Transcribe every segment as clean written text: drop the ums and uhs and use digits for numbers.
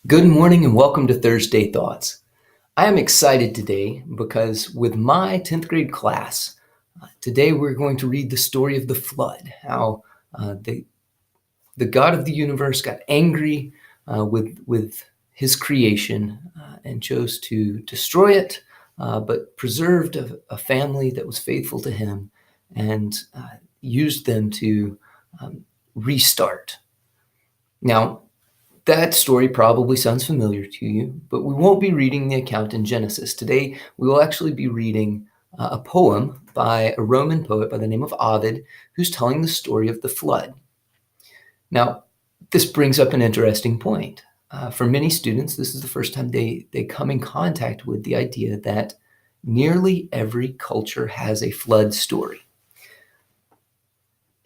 Good morning and welcome to Thursday Thoughts. I am excited today because with my 10th grade class, today we're going to read the story of the flood, how the God of the universe got angry with his creation and chose to destroy it, but preserved a family that was faithful to him and used them to restart. Now, that story probably sounds familiar to you, but we won't be reading the account in Genesis. Today, we will actually be reading a poem by a Roman poet by the name of Ovid, who's telling the story of the flood. Now, this brings up an interesting point. For many students, this is the first time they come in contact with the idea that nearly every culture has a flood story.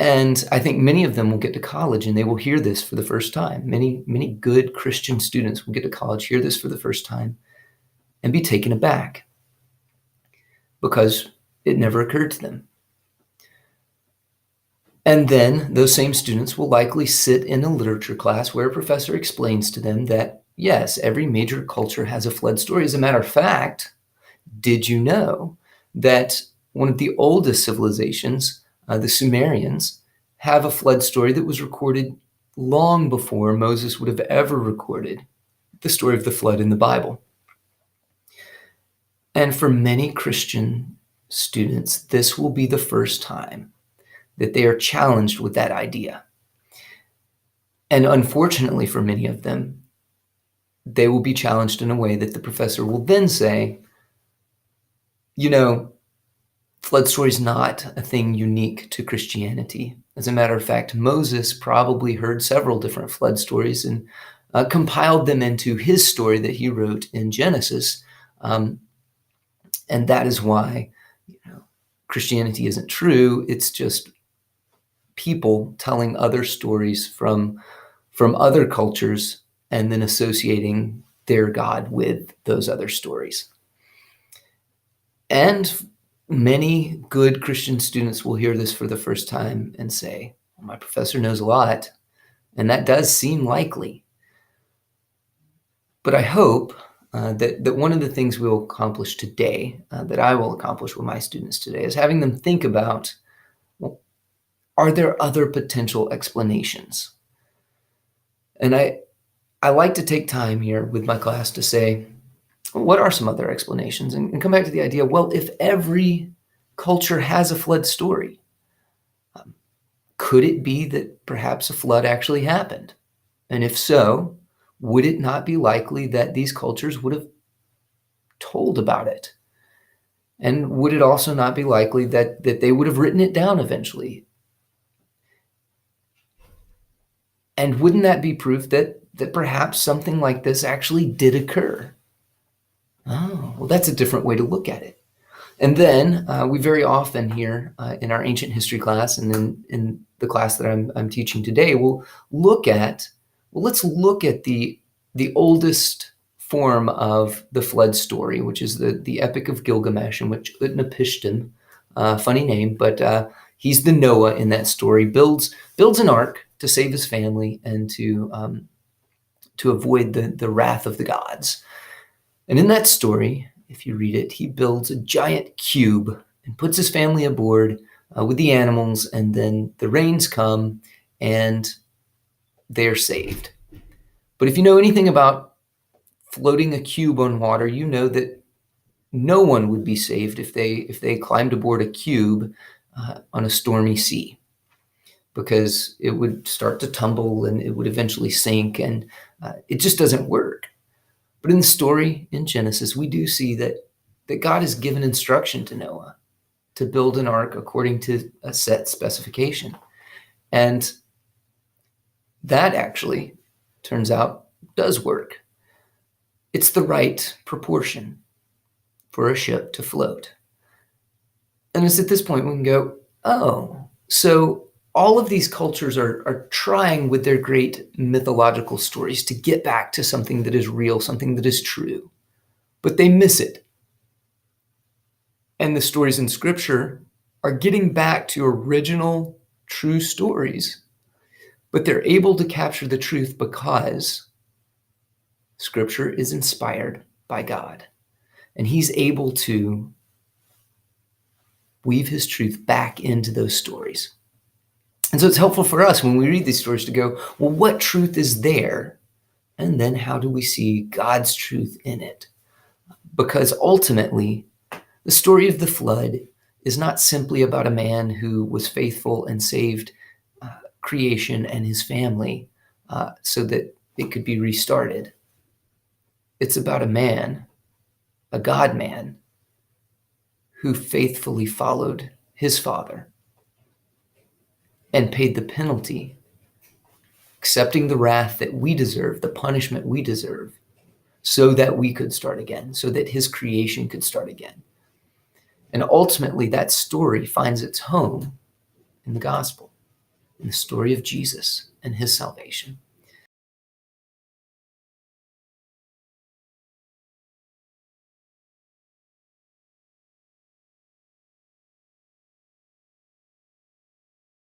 And I think many of them will get to college and they will hear this for the first time. Many good Christian students will get to college, hear this for the first time, and be taken aback because it never occurred to them. And then those same students will likely sit in a literature class where a professor explains to them that, yes, every major culture has a flood story. As a matter of fact, did you know that one of the oldest civilizations, the Sumerians, have a flood story that was recorded long before Moses would have ever recorded the story of the flood in the Bible? And for many Christian students, this will be the first time that they are challenged with that idea. And unfortunately for many of them, they will be challenged in a way that the professor will then say, you know, flood story is not a thing unique to Christianity. As a matter of fact, Moses probably heard several different flood stories and compiled them into his story that he wrote in Genesis. And that is why Christianity isn't true. It's just people telling other stories from other cultures and then associating their God with those other stories. And many good Christian students will hear this for the first time and say, well, my professor knows a lot, and that does seem likely. But I hope that one of the things we'll accomplish today, that I will accomplish with my students today, is having them think about, well, are there other potential explanations? And I like to take time here with my class to say, what are some other explanations? And come back to the idea, well, if every culture has a flood story, could it be that perhaps a flood actually happened? And if so, would it not be likely that these cultures would have told about it? And would it also not be likely that they would have written it down eventually? And wouldn't that be proof that perhaps something like this actually did occur? Oh, well, that's a different way to look at it. And then we very often here in our ancient history class and then in the class that I'm teaching today, we'll let's look at the oldest form of the flood story, which is the Epic of Gilgamesh, in which Utnapishtim, funny name, but he's the Noah in that story, builds an ark to save his family and to avoid the wrath of the gods. And in that story, if you read it, he builds a giant cube and puts his family aboard with the animals, and then the rains come and they're saved. But if you know anything about floating a cube on water, you know that no one would be saved if they climbed aboard a cube on a stormy sea, because it would start to tumble and it would eventually sink, and it just doesn't work. But in the story in Genesis, we do see that God has given instruction to Noah to build an ark according to a set specification. And that actually turns out does work. It's the right proportion for a ship to float. And it's at this point we can go, oh, so all of these cultures are trying with their great mythological stories to get back to something that is real, something that is true, but they miss it. And the stories in Scripture are getting back to original true stories, but they're able to capture the truth because Scripture is inspired by God, and he's able to weave his truth back into those stories. And so it's helpful for us when we read these stories to go, well, what truth is there? And then how do we see God's truth in it? Because ultimately, the story of the flood is not simply about a man who was faithful and saved creation and his family so that it could be restarted. It's about a man, a God man, who faithfully followed his father and paid the penalty, accepting the wrath that we deserve, the punishment we deserve, so that we could start again, so that his creation could start again. And ultimately, that story finds its home in the gospel, in the story of Jesus and his salvation.